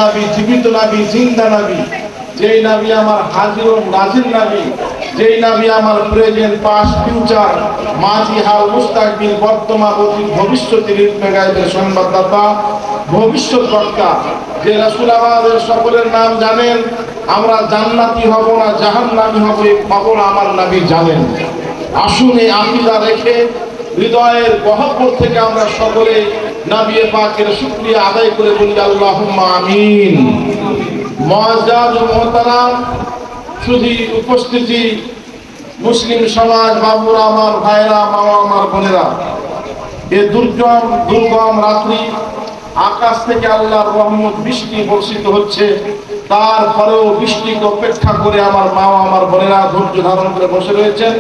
নবী, জীবিত নবী, জিন্দা নবী, যেই নবী আমার হাজির ও নাজির নবী, যেই নবী আমার প্রেজেন্ট, পাস্ট, ফিউচার, মাঝি, হাল, মুস্তাকবিল, বর্তমান, অতীত, ভবিষ্যতের ইলমে গায়বের সংবাদদাতা, ভবিষ্যৎ বক্তা, যে রাসূল আমাদের সকলের নাম জানেন। আমরা জান্নাতি হব না জাহান্নামী হব এই খবর আমার নবী জানেন। আসুন এই আকীদা রেখে হৃদয়ের গহ্বর থেকে আমরা সকলে নবী পাকের শুকরিয়া আদায় করে বলি আল্লাহুম্মা আমিন। মুআজ্জাজ ও মুহতারাম, শুধু উপস্থিতি মুসলিম সমাজ, বাবুরা আমার, ভাইরা, মা আমার, বোনেরা, এ দুর্গম রাত্রি আকাশ থেকে আল্লাহর রহমত বৃষ্টি বর্ষিত হচ্ছে, তারপরেও বৃষ্টিকে অপেক্ষা করে আমার মা আমার বোনেরা ধৈর্য ধারণ করে বসে রয়েছেন।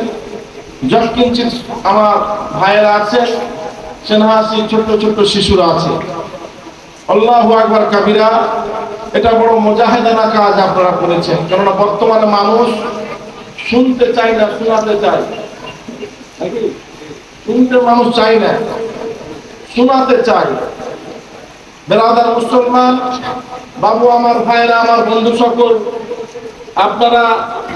যৎকিঞ্চিৎ আমার ভাইয়েরা আছেন, সেনাহাসি ছোট্ট ছোট্ট শিশুরা আছে। আল্লাহু আকবার কাবীরা। এটা বড় মুজাহিদানা কাজ আপনারা করেছেন, কেননা বর্তমানে মানুষ শুনতে চায় না, শোনাতে চায়। নাকি শুনতে মানুষ চায় না, শোনাতে চায়। বেরাদার মুসলমান, বাবু আমার, ভাইরা আমার, বন্ধু সকল, আপনারা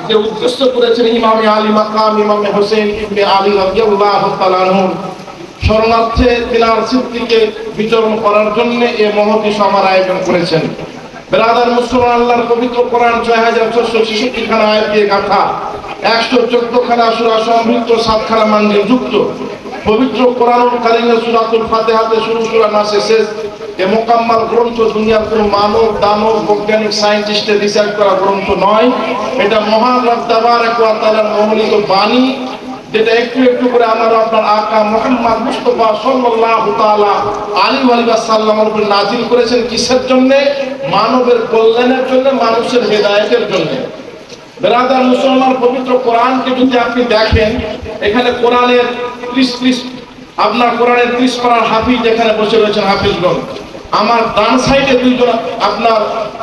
যে উদ্দেশ্য করেছেন ইমামে আলী মাকাম ইমামে হোসেন ইবনে আলী রাদিয়াল্লাহু তাআলা আনহু শরণার্থে তিনার স্মৃতিকে বিচরণ করার জন্য এই মহতী সভার আয়োজন করেছেন। বেরাদার মুসলমান, আল্লাহর পবিত্র কোরআন ৬৬৬৬ খানা আয়াত দিয়ে গাঁথা, ১১৪ খানা সূরা সমৃদ্ধ, ৭ খানা মানজিল যুক্ত পবিত্র কোরআনুল কারীমের সূরাতুল ফাতিহাতে শুরু, সূরা নাসে শেষ। এ মোকাম্মাল গ্রন্থ দুনিয়ার কোনো মানব, দানব, বৈজ্ঞানিক, সায়েন্টিস্টের রিসার্চ করা গ্রন্থ নয়। এটা মহান রব তাবারক ওয়া তাআলার মনোনীত বাণী, যেটা একটু একটু করে আমার আপনার আকা মুহাম্মদ মুস্তাফা সাল্লাল্লাহু তাআলা আলাইহি ওয়া সাল্লামের উপর নাজিল করেছেন। কিসের জন্য? মানবের কল্যাণের জন্য, মানুষের হেদায়েতের জন্য। বেরাদার মুসলমান, পবিত্র কোরআনকে যদি আপনি দেখেন, এখানে কোরআনের ৩০ আপনার কোরআনের ৩০ পারার হাফিজ এখানে বসে রয়েছেন, হাফিজগণ। আমার ডান সাইডে দুইজন আপনার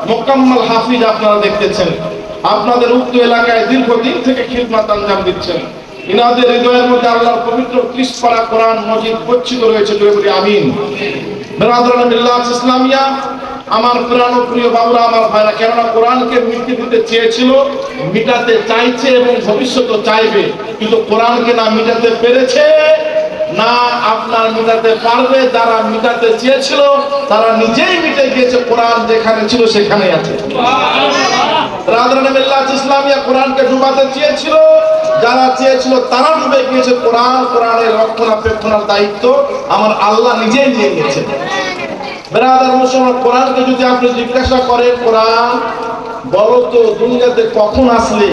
মোকাম্মাল হাফিজ আপনারা দেখতেছেন, আপনাদের উক্ত এলাকায় দীর্ঘদিন থেকে খিদমত আঞ্জাম দিচ্ছেন। ইনাদের হৃদয়ের মধ্যে আল্লাহর পবিত্র ৩০ পারা কোরআন মজিদ গচ্ছিত রয়েছে। জোরে বলি আমিন। বেরাদার মিল্লাত ইসলামিয়া, আমার প্রিয় বাবুরা, আমার ভাইরা, কেননা কোরআনকে মিটতে দিতে চেয়েছিল, মিটাতে চাইছে এবং ভবিষ্যতে চাইবে, কিন্তু কোরআনকে না মিটাতে পেরেছে, না আপনার মিটাতে পারবে। যারা মিটাতে চেয়েছিল তারা নিজেই মিটে গিয়েছে, কোরআন যেখানে ছিল সেখানেই আছে। ইসলামিয়া কোরআনকে ডুবাতে চেয়েছিল, যারা চেয়েছিল তারা ডুবে গিয়েছে। কোরআনের রক্ষণাবেক্ষণের দায়িত্ব আমার আল্লাহ নিজেই নিয়ে নিয়েছেন। বেরাদার মুসলমান, কোরআনকে যদি আপনি জিজ্ঞাসা করেন, কোরআন বলো তো দুনিয়াতে কখন আসলে,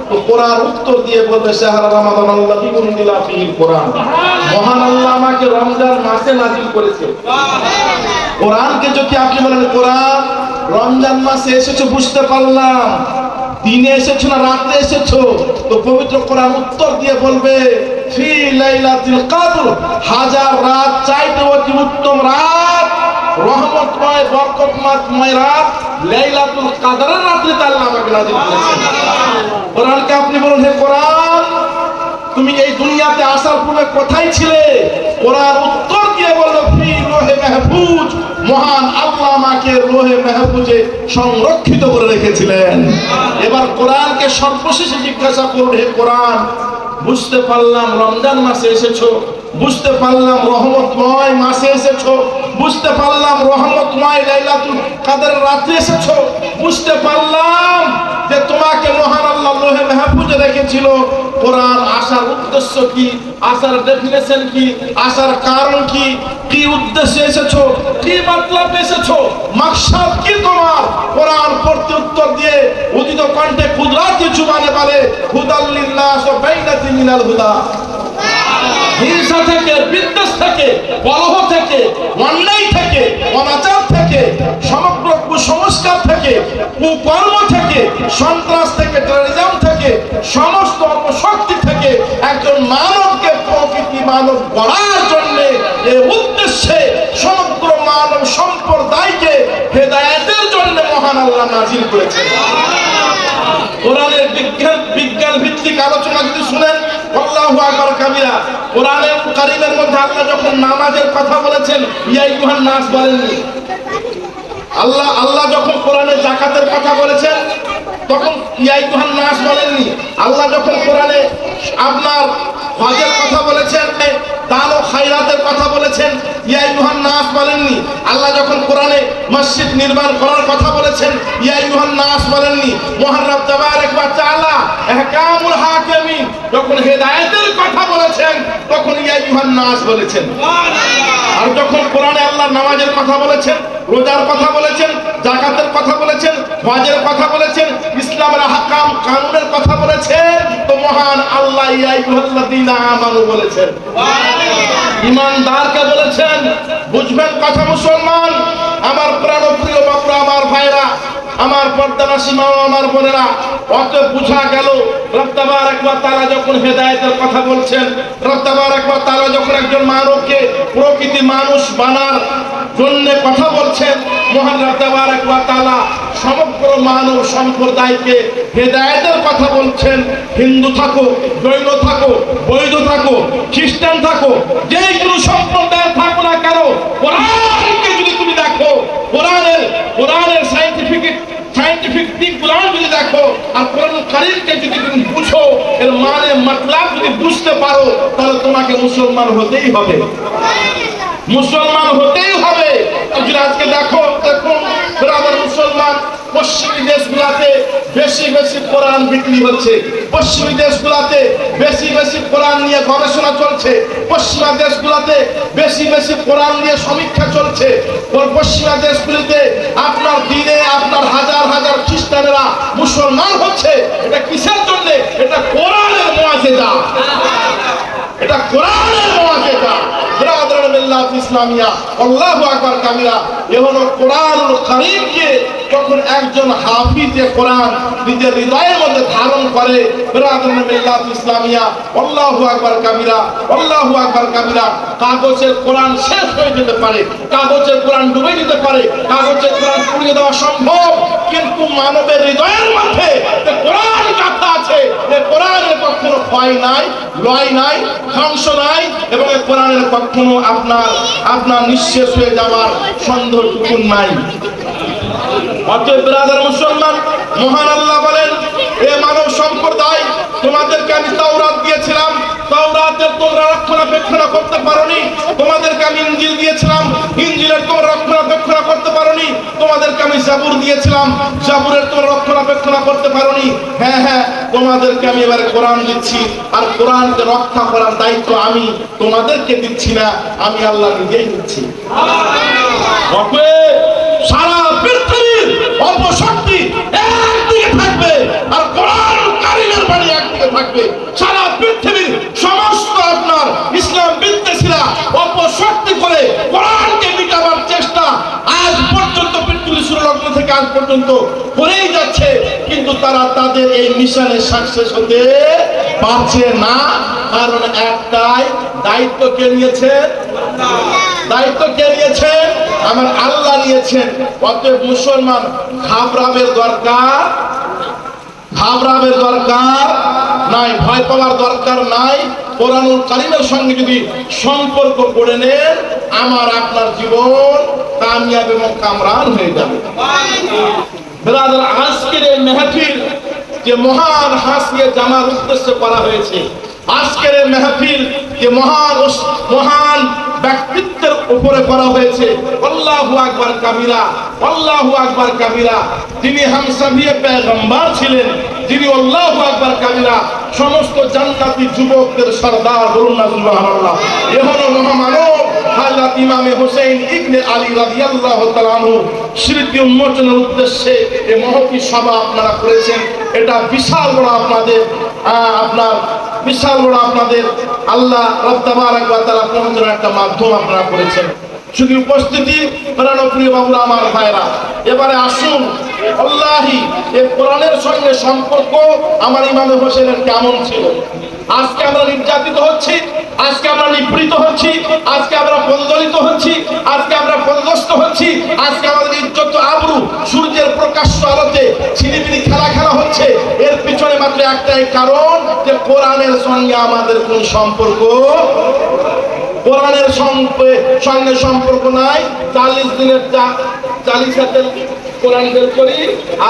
তো কোরআন উত্তর দিয়ে বলবে শাহরা রমাদান আল্লাযী উনজিলা ফীহিল কোরআন। মহান আল্লাহ আমাকে রমজান মাসে নাযিল করেছে। কোরআনকে যদি আপনি বলেন কোরআন রমজান মাসে এসেছে, বুঝতে পারলাম, দিনে এসেছো না রাতে এসেছো, তো পবিত্র কোরআন উত্তর দিয়ে বলবে ফি লাইলাতুল কদর, হাজার রাত চাইতে অতি উত্তম রাত, রহমতময় বরকতময় রাত, লাইলাতুল কদরের রাতে আল্লাহ আমাকে নাযিল করেছেন। কোরআনকে আপনি বলুন, হে কোরআন তুমি এই দুনিয়াতে আসার পূর্বে কোথায় ছিলে? কোরআন উত্তর দিয়ে বলল ফি লোহে মাহফুজ, মহান আল্লাহ আমাকে লোহে মাহফুজে সংরক্ষিত করে রেখেছিলেন। এবার কোরআনকে সর্বশেষে জিজ্ঞাসা করুন, হে কোরআন বুঝতে পারলাম রমজান মাসে এসেছো, বুঝতে পারলাম রহমতময় মাসে এসেছো, বুঝতে পারলাম রহমতময় লাইলাতুল কদরের রাতে এসেছো, বুঝতে পারলাম যে তোমাকে মহান আল্লাহ লোহে মাহফুজে রেখেছিল। কোরআন আসার উদ্দেশ্য কি, আসার ডেফিনেশন কি, আসার কারণ কি, কি উদ্দেশ্যে এসেছো, কি মতলব এসেছো, মাকসাদ কি তোমার? কোরআন পড়তে উত্তর দিয়ে উদিত কণ্ঠে কুদরতি জুবানে বলে হুদাল লিন্নাস ওয়া বাইনাতিন মিনাল হুদা। হিংসা থেকে, বিদ্বেষ থেকে, কলহ থেকে, অন্যায় থেকে, অনাচার থেকে, সমগ্র কুসংস্কার থেকে, কুকর্ম থেকে, সন্ত্রাস থেকে, টেররিজম থেকে, সমস্ত অপশক্তি থেকে একজন মানবকে প্রকৃতি মানব গড়ার জন্য এই উদ্দেশ্যে সমগ্র মানব সম্প্রদায়কে হেদায়েতের জন্য মহান আল্লাহ নাযিল করেছেন। কোরআনের বিজ্ঞান ভিত্তিক আলোচনা যদি শুনেন, আল্লাহু আকবার কাবীরা। কোরআনের কারীমের মধ্যে আল্লাহ যখন নামাজের কথা বলেছেন, ইয়া আইয়ুহান নাস বলেননি, আল্লাহ যখন কোরআনে যাকাতের কথা বলেছেন তখন ইয়া আইয়ুহান নাস বলেননি। আল্লাহ যখন কোরআনে আপনার হজের কথা বলেছেন, দান ও খায়রাতের কথা বলেছেন, ইয়া আইয়ুহান নাস বলেননি। আল্লাহ যখন কোরআনে মসজিদ নির্মাণ করার কথা বলেছেন, ইয়া আইয়ুহান নাস বলেননি। মহান রব তাবারাক ওয়া তাআলা আহকামুল হাকিমিন যখন হেদায়েতের কথা বলেছেন তখন ইয়া আইয়ুহান নাস বলেছেন। আর যখন কোরআনে আল্লাহ নামাজের কথা বলেছেন, রোজার কথা বলেছেন, যাকাতের কথা বলেছেন, হজের কথা বলেছেন, ইসলামের আহকাম কানুনের কথা বলেছেন, তো মহান আল্লাহ ইয়া আইয়ুহাল্লাযীনা আমানু বলেছেন। ঈমানদারকে বলেছেন। বুঝবেন কথা মুসলমান, আমার প্রাণপ্রিয় বাপুরা, আমার ভাইরা, আমার পর্দানাসী মা, আমার বোনেরা, অত বুঝা গেল রব তাবারাক ওয়া তাআলা যখন হেদায়েতের কথা বলছেন, রব তাবারাক ওয়া তাআলা যখন একজন মানবকে প্রকৃতি মানুষ বানার জন্য কথা বলছেন, মহান রব তাবারাক ওয়া তাআলা সমগ্র মানব সম্প্রদায়কে হেদায়েতের কথা বলছেন। হিন্দু থাকো, জৈন থাকো, বৌদ্ধ থাকো, খ্রিস্টান থাকো, যে কোনো সম্প্রদায় থাকো না কেন, কোরআনকে যদি তুমি দেখো, কোরআনের সায়েন্টিফিক দিকগুলো যদি দেখো, আর কোরআন কারীমকে যদি তুমি বুঝো, এর মানে মতলব যদি বুঝতে পারো, তাহলে তোমাকে মুসলমান হতেই হবে। মুসলমান হতেই হবে। আজকে দেখো, দেখুন ব্রাদার মুসলমান, পশ্চিমী দেশগুলোতে বেশি কোরআন বিক্রি হচ্ছে, পশ্চিমী দেশগুলোতে বেশি কোরআন নিয়ে গবেষণা চলছে, পশ্চিমা দেশগুলোতে বেশি কোরআন নিয়ে সমীক্ষা চলছে, পশ্চিমা দেশগুলিতে আপনার দিনে আপনার হাজার খ্রিস্টানেরা মুসলমান হচ্ছে। এটা কিসের জন্য? এটা কোরআনের মুআজিজা, এটা কোরআনের মুআজিজা। ব্রাদার মিল্লাত ইসলামিয়া, আল্লাহু আকবার কাবীরা। এ হলো কোরআনুল কারীমকে যখন একজন হাফিজে কোরআন নিজের হৃদয়ের মধ্যে ধারণ করে, ব্রাদার মিল্লাত ইসলামিয়া, আল্লাহু আকবার কাবীরা, আল্লাহু আকবার কাবীরা। কাগজের কোরআন শেষ হয়ে যেতে পারে, কাগজের কোরআন ডুবে যেতে পারে, কাগজের কোরআন পুড়িয়ে দেওয়া সম্ভব, কিন্তু মানবের হৃদয়ের মধ্যে যে কোরআন গাঁথা আছে, এই কোরআনের কখনো ক্ষয় নাই, লয় নাই, ধ্বংস নাই, এবং এই কোরআনের কখনো আপনার নিঃশেষ হয়ে যাওয়ার সন্দেহটুকু নাই। অতএব ব্রাদার মুসলমান, মহান আল্লাহ বলেন, এ মানব সম্প্রদায়, তোমাদেরকে আমি তাওরাত দিয়েছিলাম, তাওরাতের তোমরা রক্ষণাবেক্ষণ করতে পারোনি। তোমাদেরকে আমি ইনজিল দিয়েছিলাম, ইনজিলের তোমরা রক্ষণাবেক্ষণ করতে পারোনি। তোমাদেরকে আমি জাবুর দিয়েছিলাম, জাবুরের তোমরা রক্ষণাবেক্ষণ করতে পারোনি। হ্যাঁ, তোমাদেরকে আমি এবারে কোরআন দিচ্ছি, আর কোরআনকে রক্ষা করার দায়িত্ব আমি তোমাদেরকে দিচ্ছি না, আমি আল্লাহ নিজেই দিচ্ছি। সারা পৃথিবীর অপশক্তি একদিকে থাকবে, আর কোরআন কারীমের বাণী একদিকে থাকবে। সারা পৃথিবীর সমস্ত আপনার ইসলাম বিদ্বেষীরা অপশক্তি করে কোরআনকে মিটাবার চেষ্টা আজ পর্যন্ত পৃথিবীর শুরুলগ্ন থেকে আজ পর্যন্ত করেই যাচ্ছে, কিন্তু তারা তাদের এই মিশনে সাকসেস হতে পারছে না। কারণ একটাই, দায়িত্ব কে নিয়েছেন? দায়িত্ব কে নিয়েছেন? আমার আল্লাহ নিয়েছেন। অতএব মুসলমান, ঘাবড়াবের দরকার নাই, ভয় পাওয়ার দরকার নাই। কোরআনুল কারীমের সঙ্গে যদি সম্পর্ক গড়ে নেন, আমার আপনার জীবন কামিয়াব এবং কামরান হয়ে যাবে। ব্রাদার, আজকের এই মেহফিল যে মহান হাসিয়ে জামার উদ্দেশ্যে করা হয়েছে, আজকের এই মেহফিল যে মহান ব্যক্তিত্বের উপরে করা হয়েছে, আল্লাহু আকবার কাবীরা, আল্লাহু আকবার কাবীরা। যিনি হামসাবিয়ে পয়গম্বর ছিলেন, যিনি আল্লাহু আকবার কাবীরা সমস্ত জান্নাতি যুবকদের সরদার, বলুন না সুবহানাল্লাহ। এ হলো মহামানব হযরত ইমামে হোসেন ইবনে আলী রাদিয়াল্লাহু তাআলা আনহু স্মৃতি উন্মোচনের উদ্দেশ্যে এই মহতি সভা আপনারা করেছেন। এটা বিশাল বড় আপনাদের আল্লাহ রাব্বুল তাবারাক ওয়া তাআলা পৌঁছানোর একটা মাধ্যম আপনারা করেছেন। শুধু উপস্থিতি, প্রিয় বাবুরা, আমার ভাইরা, এবারে আসুন, আল্লাহি এই কোরআনের সঙ্গে সম্পর্ক আমার ইমামে হোসেনের কেমন ছিল। আজকে আমরা নির্যাতিত হচ্ছি, আজকে আমরা নিপীড়িত হচ্ছি, আজকে আমরা পদদলিত হচ্ছি, আজকে আমরা পদদস্ত হচ্ছি, আজকে আমাদের ইজ্জত আবরু সূর্যের প্রকাশ্য আলোতে ছিনিমিনি খেলা হচ্ছে। এর পিছনে মাত্র একটাই কারণ, যে কোরআনের সঙ্গে আমাদের কোন সম্পর্ক, কোরআনের সঙ্গে সম্পর্ক নাই। 40 দিনের 40 কোরআন বের করি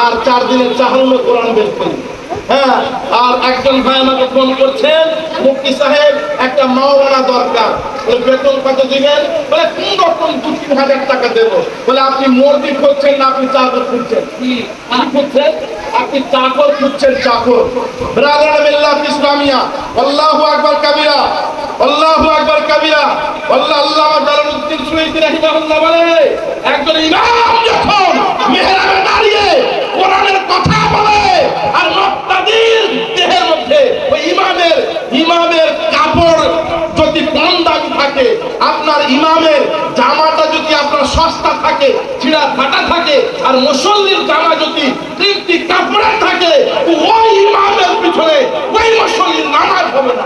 আর 4 দিনের চাহলে কোরআন বের করি। হ্যাঁ, আর একজন ভাই আমাকে ফোন করছেন, মুফতি সাহেব একটা মাওলানা দরকার, বলে বেতন কত দিবেন? বলে কোন রকম 2-3 হাজার টাকা দেবো। বলে আপনি মুরগি খুঁজছেন না আপনি চাকর খুঁজছেন? কি খুঁজছেন? আপনি চাকর খুঁজছেন, চাকর। ব্রাদার মিল্লাত ইসলামিয়া, আল্লাহু আকবার কাবীরা, আল্লাহু আকবার কাবীরা। আল্লাহ জালালউদ্দিন সুয়ুতী রাহিমাহুল্লাহ বলে, একজন ইমাম যখন মিহরাবে দাঁড়িয়ে কোরআনের কথা বলে আর মুক্তাদির দেহের মধ্যে ওই ইমামের কাপড় যদি কম দামি থাকে, আপনার ইমামের জামাটা যদি আপনার সস্তা থাকে, ছিঁড়া ফাটা থাকে, আর মুসল্লির জামা যদি তৃপ্তি কাপড়ে থাকে, ওই ইমামের পিছনে ওই মুসল্লির নামাজ হবে না।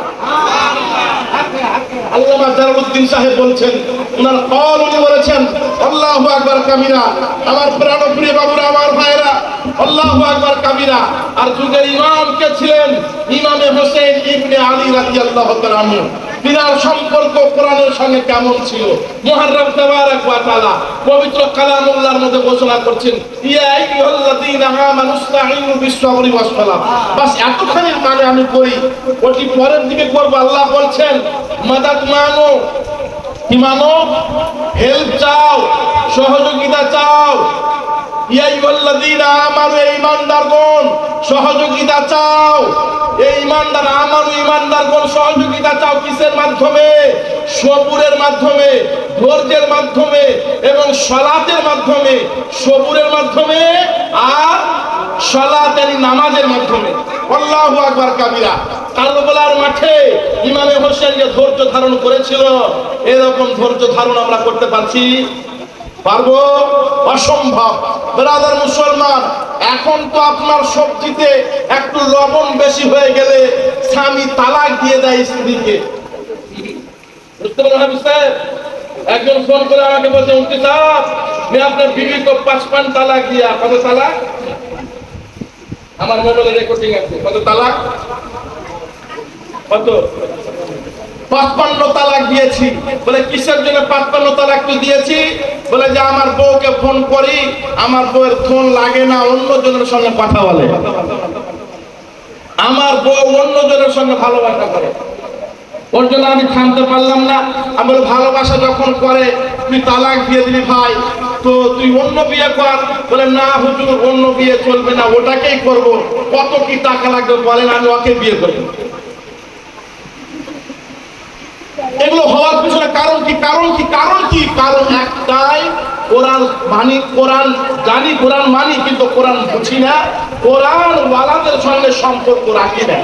আল্লামা জালালউদ্দিন সাহেব বলছেন, ওনার কল উনি বলেছেন, আল্লাহু আকবার কাবীরা। আমার প্রাণপ্রিয় বাবুরা, আমার ভাইরা, আল্লাহু আকবার কাবীরা। আর যুগের ইমাম কে ছিলেন? ইমামে হোসেন ইবনে আলী রাদিয়াল্লাহু তাআলা আনহু। তিনার সম্পর্ক কোরআনের সঙ্গে কেমন ছিল? মুহাররম তাবারাক ওয়া তাআলা পবিত্র কালামুল্লাহর মধ্যে ঘোষণা করছেন, ইয়া আইয়ুহাল্লাযীনা আমানুস্তাঈনু বিস-সাবরি ওয়াস-সালাহ। বাস এতখানি মানে আমি করি, ওটি পরের দিকে করব। আল্লাহ বলছেন, মাদাদ মানো, কি মানো? হেল্প চাও, সহযোগিতা চাও। ইয়া আইয়ুহাল্লাযীনা আমানু, ঈমানদারগণ সহযোগিতা চাও। এই ঈমানদার আমানু, ঈমানদারগণ সহযোগিতা চাও কিসের মাধ্যমে? সবুরের মাধ্যমে, ধৈর্যের মাধ্যমে এবং সালাতের মাধ্যমে। সবুরের মাধ্যমে আর সালাত মানে নামাজের মাধ্যমে। আল্লাহু আকবার কাবীরা। কারবালার মাঠে ইমামে হোসেন যে ধৈর্য ধারণ করেছিল, এরকম ধৈর্য ধারণ আমরা করতে পারছি? পারবো? অসম্ভব। ব্রাদার মুসলমান, এখন তো আপনার সবজিতে একটু লবণ বেশি হয়ে গেলে স্বামী তালাক দিয়ে দেয় স্ত্রীকে। বুঝতে পারলেন স্যার? একজন ফোন করে আমাকে বলছে, মুফতি সাহেব मैं अपने बीवी को 55 তালাক दिया। কত তালাক? আমার মোবাইলে রেকর্ডিং আছে। কত তালাক? কত? 55 তালাক দিয়েছি। বলে কিসের জন্য 55 তালাক তুই দিয়েছি? বলে যে আমার বউকে ফোন করি, আমার বউয়ের ফোন লাগে না, অন্য জনের সঙ্গে কথা বলে। আমার বউ অন্য জনের সঙ্গে ভালোবাসা করে, ওর জন্য আমি থামতে পারলাম না। আমি বলি, ভালোবাসা যখন করে তুই তালাক দিয়ে দিলি ভাই, তো তুই অন্য বিয়ে কর। বলে না হুজুর, অন্য বিয়ে চলবে না, ওটাকেই করব। কত কি টাকা লাগবে বলেন, আমি ওকে বিয়ে করব। এগুলো হওয়ার পিছনে কারণ কি? কারণ একটাই, কোরআন মানি, কোরআন জানি, কোরআন মানি, কিন্তু কোরআন বুঝি না, কোরআন ওয়ালাদের সঙ্গে সম্পর্ক রাখি না,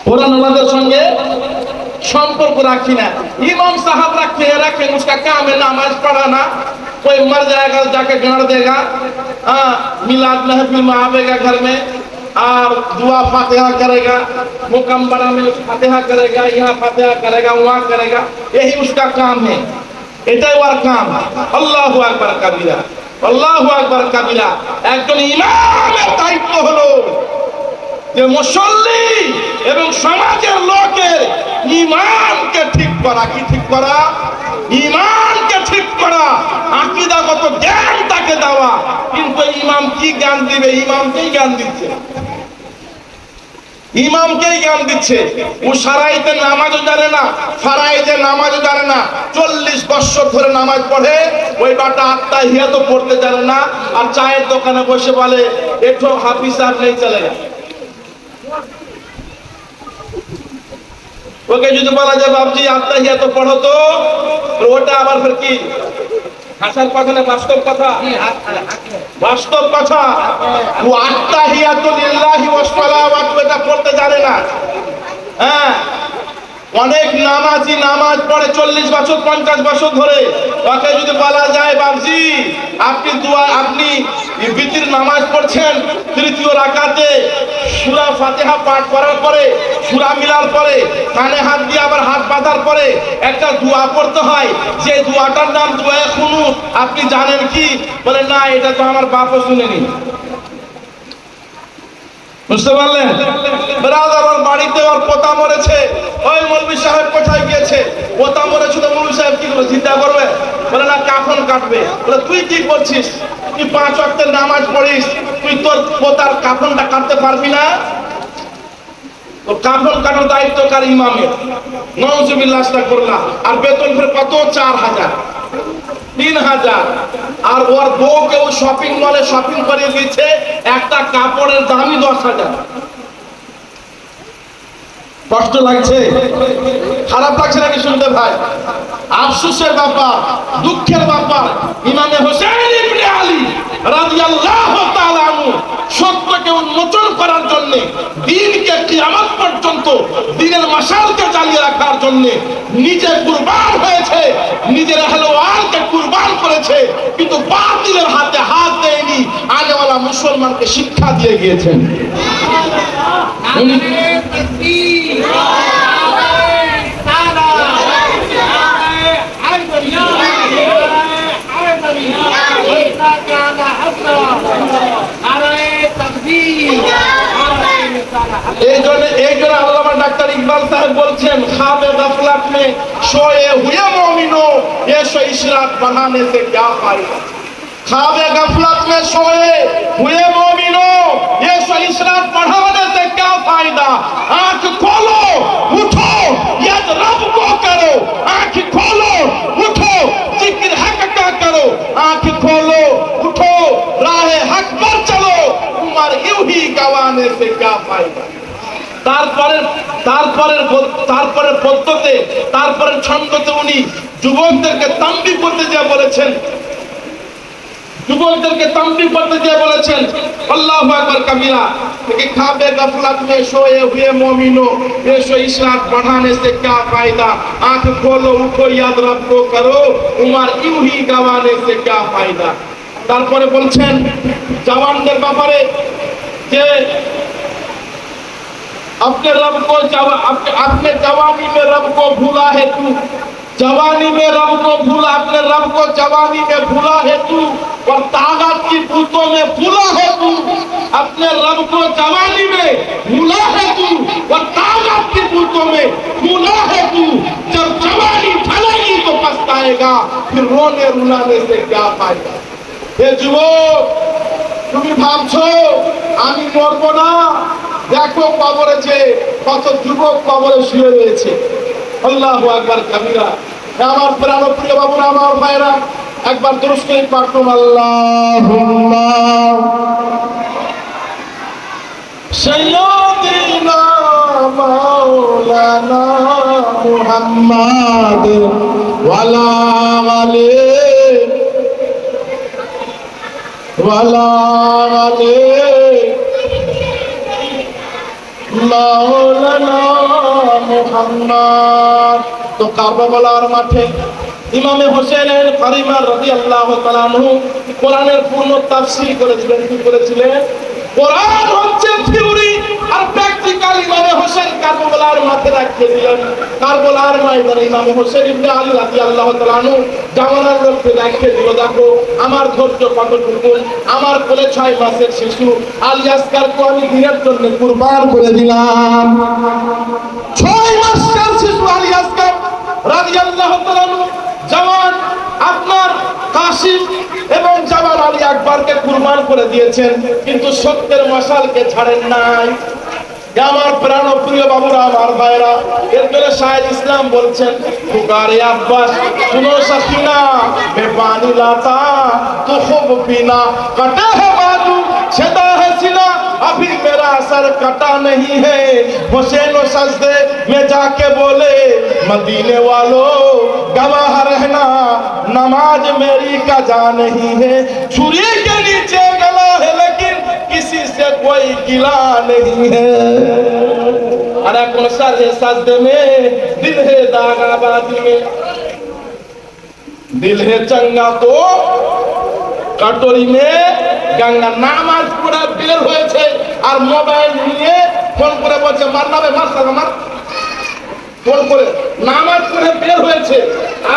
কোরআন ওয়ালাদের সঙ্গে সম্পর্ক রাখি না। इमाम साहब रखें उसका काम है नमाज पढ़ाना। कोई मर जाएगा जाके गाड़ देगा, मिलाद महफिल में आवेगा घर में और दुआ फातिहा करेगा, मुकम बड़ा में फातिहा करेगा, यहाँ फातिहा करेगा, वहाँ करेगा, यही उसका काम है, এটাই ওর কাম। আল্লাহু আকবার কাবীরা, আল্লাহু আকবার কাবীরা। একজন ইমামের দায়িত্ব হলো যে মুসল্লি এবং সমাজের লোকের ঈমানকে ঠিক করা। কি ঠিক করা? ঈমানকে ঠিক করা, আকীদাগত জ্ঞান তাকে দেওয়া। কিন্তু ইমাম কি জ্ঞান দিবে? ইমামকেই জ্ঞান দিচ্ছে, ইমামকেই জ্ঞান দিচ্ছে। ও সারাইতে নামাজও জানে না, ফারাইজে নামাজও জানে না, 40 বছর ধরে নামাজ পড়ে, ওই বাটা আত্তাহিয়াত পড়তে জানে না, আর চায়ের দোকানে বসে বলে এঠো হাফিজ সাহেব নেই চলেগা। ওকে যদি বলা যায় বাবজি আত্তাহিয়াত পড়ো, তো ওটা আবার ফের কি হাসার কথা না, বাস্তব কথা, বাস্তব কথা। ও আত্তাহিয়াতু লিল্লাহি ওয়াস সালাওয়াতু এটা পড়তে জানে না। হ্যাঁ, অনেক নামাজি নামাজ পড়ে 40 বছর 50 বছর ধরে। ওকে যদি বলা যায় বাবজি আপনি দোয়া, আপনি বিতির নামাজ পড়ছেন, তৃতীয় রাকাতে সূরা ফাতিহা পাঠ করার পরে, সূরা মিলার পরে, কানে হাত দিয়ে আবার হাত বাঁধার পরে একটা দোয়া পড়তে হয়, যে দোয়াটার নাম দোয়া কুনুত। আপনি জানেন কি? বলে না, এটা তো আমার বাপও শুনেনি। বুঝতে পারলেন? ব্রাদার, ওর বাড়িতে ওর পোতা মরেছে, ওই মৌলভী সাহেব কোথায় গিয়েছে? পোতা মরেছে তো মৌলভী সাহেব কি করে চিন্তা করবে? বলে না, কাফন কাটবে। বলে তুই কি করছিস? তুই 5 ওয়াক্তের নামাজ পড়িস, তুই তোর পোতার কাফনটা কাটতে পারবি না? তো কাফন কাটার দায়িত্ব কার? ইমামের। নওজুবিল্লাহ, আস্তাগফিরুল্লাহ। আর বেতন ফের কত? 4000, 3000। আর ওর বউকে ও শপিং মলে শপিং করে দিচ্ছে, একটা কাপড়ের দামই 10,000। কষ্ট লাগছে? খারাপ লাগছে নাকি শুনতে ভাই? আফসোসের ব্যাপার, দুঃখের ব্যাপার। ইমামে হোসেন ইবনে আলী রাদিয়াল্লাহু তাআলা আনহু সত্যকে উন্মোচন করার জন্য, দ্বীনকে কিয়ামত পর্যন্ত দ্বীনের মশালকে জ্বালিয়ে রাখার জন্য নিজে কুরবান হয়েছে, নিজের আহলে ওয়ালকে কুরবান করেছে, কিন্তু বাতিলের হাতে হাত দেয়নি। আনেওয়ালা মুসলমানকে শিক্ষা দিয়ে গিয়েছেন। এই জন্য আল্লামা ডাক্তার ইকবাল সাহেব বলছেন, খাবে গফলत में सोए हुए मोमिनो ये सो इशराक बढ़ाने से क्या फायदा। खाबे गफलत में सोए हुए मोमिनो ये सो इशराक बढ़ाने से क्या फायदा। आंख खोलो, उठो, याद रब को करो। आंख खोलो, उठो, जिक्र हक का करो। आंख खोलो, उठो, राहे हक पर चलो। उमर यूं ही गवाने से क्या फायदा। তারপরের পদ্ধতিতে, তারপরের ছন্দতে উনি যুবকদেরকে তাম্বিহ করতে যা বলেছেন, যুবকদেরকে তাম্বিহ করতে যা বলেছেন, আল্লাহু আকবার কবিরা, कि खाबे गफलत में सोए हुए मोमिनो ये सो इशराक बढ़ाने से क्या फायदा। आंख खोलो, उठो, याद रब को करो। उमर यूं ही गवाने से क्या फायदा। তারপরে বলছেন জওয়ানদের ব্যাপারে যে अपने रब को अपने जवानी में रब को भूला है तू। जवानी में रब को भूला, अपने रब को जवानी में भूला है तू, और ताकत की भूतों में भूला है तू। अपने रब को जवानी में भूला है तू, और ताकत की भूतों में भूला है तू। जब जवानी ढलेगी तो पछताएगा, फिर रोने रुलाने से क्या फायदा। हे যুবক, তুমি ভাবছো আমি মরবো না? দেখো কবরে যে কত যুবক কবরে শুয়ে রয়েছে। আল্লাহু আকবার কবিরা। আমার প্রাণপ্রিয় বাবুরা, আমার ভাইরা, একবার দুরূদ শরীফ পাঠ করুন। আল্লাহুম্মা সাইয়্যিদিনা মাওলানা মুহাম্মাদ ওয়ালা আলি ওয়ালা আলি মাওলানা মুহাম্মদ। তো কারবালার মাঠে ইমামে হোসেন কারিমা রাদিয়াল্লাহু তাআলা আনহু কোরআনের পূর্ণ তাফসীর করেছিলেন। কি করেছিলেন? কোরআন হচ্ছে থিওরি আর প্র্যাকটিক্যাল ইমামে হোসেন কারবালার মাঠে রাখিয়ে দিলেন। কারবালার ময়দানে ইমামে হোসেন ইবনে আলী রাদিয়াল্লাহু তাআলা আনহু জামানার লোককে রাখিয়ে দিল, দেখো আমার ধৈর্য কতটুকু। আমার কোলে 6 মাসের শিশু আলী আসকারকে আমি দিনের জন্য কুরবান করে দিলাম। 6 মাসের শিশু আলী আসকার রাদিয়াল্লাহু তাআলা আনহু জওয়ান আপনার কাসিম এবং জওয়ান আলী আকবরকে কুরবান করে দিয়েছেন, কিন্তু সত্যের মশালকে ছাড়েন নাই। আমার প্রাণ প্রিয় বাবুরা, আমার ভাইরা, এর জন্য শাহেদ ইসলাম বলছেন, পুকারে আব্বাস শুনো সাকিনা মে পানি লাতা তো খুব পিনা কাটা है बाजू छेदा है सीना अभी मेरा सर कटा नहीं है। हुसैन सजदे में जाके बोले मदीने वालों गवाह रहना नमाज मेरी कजा नहीं है। छुरी के नीचे गला है लेकिन किसी से कोई गिला नहीं है। अरे कौन सा है सजदे में दिल है दागाबाजी में, दिल है चंगा तो कटोरी में गंगा। नामाज पूरा बेर হয়েছে আর মোবাইল নিয়ে ফোন করে বলছে মার নামে মার সালা মার, ফোন করে নামাজ পড়ে বের হয়েছে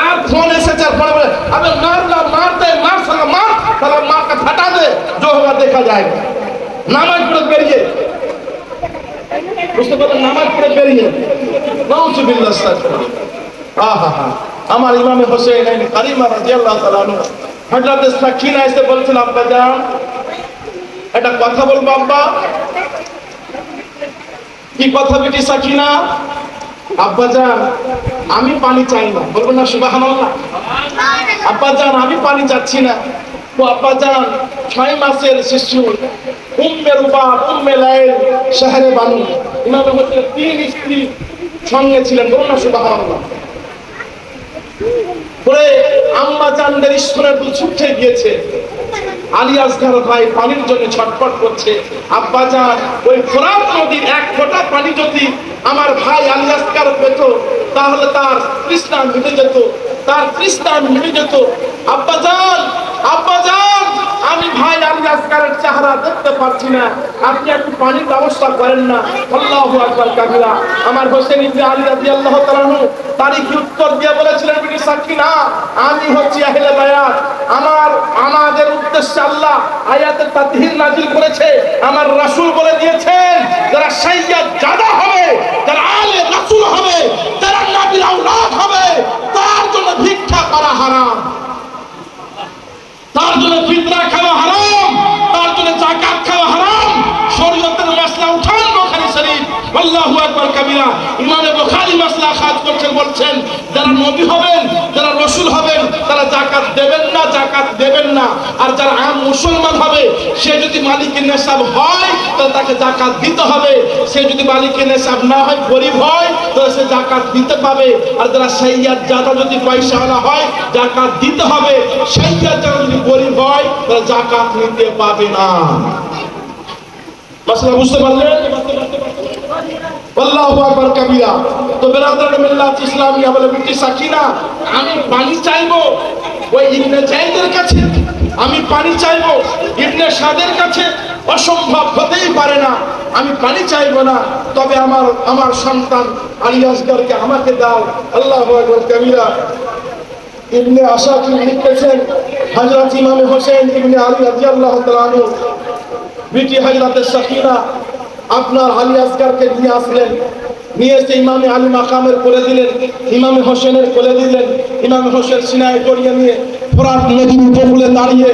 আর ফোন এসেছে আর ফোন বলে আবে মার না, মার দে, মার সালা মার, সালা মার কা ফাটা দে, जो होगा देखा जाएगा। নামাজ পড়ে বেরিয়ে বুঝতে পারলেন, নামাজ পড়ে বেরিয়ে নাউজুবিল্লাহ আস্তাগফিরুল্লাহ। আহা হা, আমার ইমামে হোসেন কারিমা রাদিয়াল্লাহু তাআলা আনহু হযরত সাকিনা এসে বলছেন, আব্বা জান একটা কথা বলবো আব্বা। কি কথা বেটি সাকিনা? আব্বা জান আমি পানি চাই না। বলবো না সুবহানাল্লাহ? আব্বা জান আমি পানি চাচ্ছি না। তো আব্বা জান 6 মাসের শিশু উম্মে রুবা উম্মে লাইল শহরে বানু ইমামে হোসেন 3 স্ত্রী সঙ্গে ছিলেন। বলুন না সুবহানাল্লাহ? পরে আম্মা জানদের স্তনের দুধ শুকিয়ে গিয়েছে। আলী আসগার ভাই পানির জন্য ছটফট করছে। আব্বা জান ওই ফোরাত নদীর এক ফোঁটা পানি যদি আমার ভাই আলী আসগার পেত তাহলে তার তৃষ্ণা মিটে যেত, তার তৃষ্ণা মিটে যেত। আব্বা জান, আব্বা জান আমি ভাই আলী আসগারের চেহারা দেখতে পাচ্ছি না, আপনি একটু পানির ব্যবস্থা করেন না। আল্লাহু আকবার কাবিরা। আমার হোসেন ইবনে আলী রাদিয়াল্লাহু তাআলা আনহু তারিখে উত্তর দিয়ে বলেছিলেন, বিটি সাকিনা আমি হচ্ছি আহলে বায়াত, আমাদের উদ্দেশ্যে আল্লাহ আয়াতের তাতহির নাযিল করেছে। আমার রাসূল বলে দিয়েছেন যারা সাইয়্যিদ জাদা হবে, যারা আলে রাসূল হবে, যারা নবীর আওলাদ হবে তার জন্য ভিক্ষা করা হারাম, তার জন্য ফিতরা খাওয়া হারাম, তার জন্য যাকাত খাওয়া হারাম। শরীয়তের মাসলা উঠান বুখারী শরীফ। আল্লাহু আকবার কাবীরা। ইমাম বুখারী মাসলা খাজ করছেন, বলছেন যারা নবী হবেন, যারা রাসূল হবেন তারা যাকাত দেবেন না, যাকাত দেবেন না। আর যারা আম মুসলমান হবে সে যদি মালিকের নেশাব হয় তাহলে তাকে যাকাত দিতে হবে, সে যদি মালিকের নেশাব না হয়, গরিব হয়, তাহলে সে যাকাত দিতে পাবে। আর যারা সাইয়্যিদ জাদা যদি পয়সাওয়ালা হয় যাকাত দিতে হবে, সাইয়্যিদ জাদা যদি গরিব হয় তাহলে যাকাত নিতে পাবে না। মাসলা বুঝতে পারলেন? আল্লাহু আকবার কাবীরা। তো বিরাদরান মিল্লাত ইসলামিয়া বলে, বিটি সাকিনা আমি পানি চাইবো ওই ইবনে জায়দের কাছে, আমি পানি চাইবো ইবনে সাদের কাছে, অসম্ভব হতেই পারে না। আমি পানি চাইবো না, তবে আমার সন্তান আলী আসগরকে আমাকে দাও। আল্লাহু আকবার কাবীরা। ইবনে আসাকির লিখেছেন হযরত ইমাম হোসেন ইবনে আলী রাদিয়াল্লাহু তাআলা আনহু বিটি হযরত সাকিনা আপনার আলী আসগরকে নিয়ে আসলেন, নিয়ে এসে ইমামে আলী মাকামের কোলে দিলেন, ইমামে হোসেনের কোলে দিলেন। ইমামে হোসেন সিনায় করিয়ে নিয়ে ফোরাত নদীর উপকূলে দাঁড়িয়ে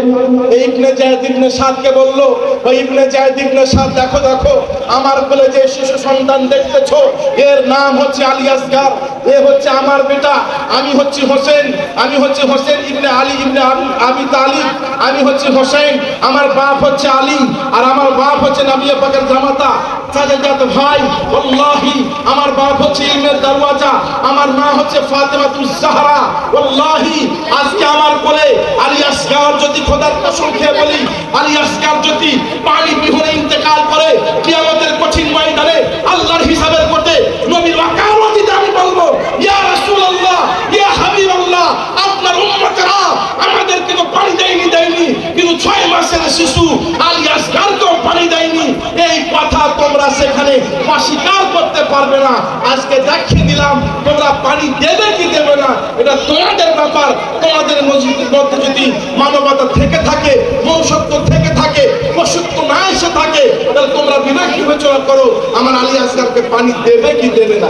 ইবনে জায়েদ ইবনে সাদকে বলল, ওই ইবনে জায়েদ ইবনে সাদ দেখো দেখো আমার কোলে যে শিশু সন্তান দেখতেছো এর নাম হচ্ছে আলী আসগর, এ হচ্ছে আমার বেটা, আমি হচ্ছি হোসেন, আমি হচ্ছি হোসেন ইবনে আলী ইবনে আবি তালিব, আমি হচ্ছি হোসেন, আমার বাপ হচ্ছে আলী আর আমার বাপ হচ্ছে নবী পাকের জামাতা সাজাদাত ভাই। ওয়াল্লাহি আমার বাপ হচ্ছে ইলমের দরওয়াজা, আমার মা হচ্ছে ফাতেমাতুজ জাহরা। ওয়াল্লাহি আজকে আমার কোলে আলী আসগর যদি খোদার কসম খেয়ে বলি আলী আসগর যদি পানি বিহনে ইন্তেকাল করে কিয়ামতের কঠিন ময়দানে আল্লাহর হিসাবের কোর্টে নবীর ওয়াকালতিতে আমি বলবো, ইয়া রাসূলুল্লাহ ইয়া হাবিবাল্লাহ আপনার উম্মতেরা আমাদেরকে তো পানি দেয়নি, কিন্তু 6 মাসের শিশু আলী আসগরকেও পানি দেয়নি। এই কথা তোমরা সেখানে অস্বীকার করতে পারবে না। আজকে দেখিয়ে দিলাম তোমরা পানি দেবে কি দেবে না এটা তোমাদের ব্যাপার। তোমাদের মসজিদের মধ্যে যদি মানবতা থেকে থাকে, মনুষ্যত্ব থেকে থাকে, পশুত্ব না এসে থাকে, তাহলে তোমরা বিবেক বিবেচনা করো আমার আলী আসগরকে পানি দেবে কি দেবে না।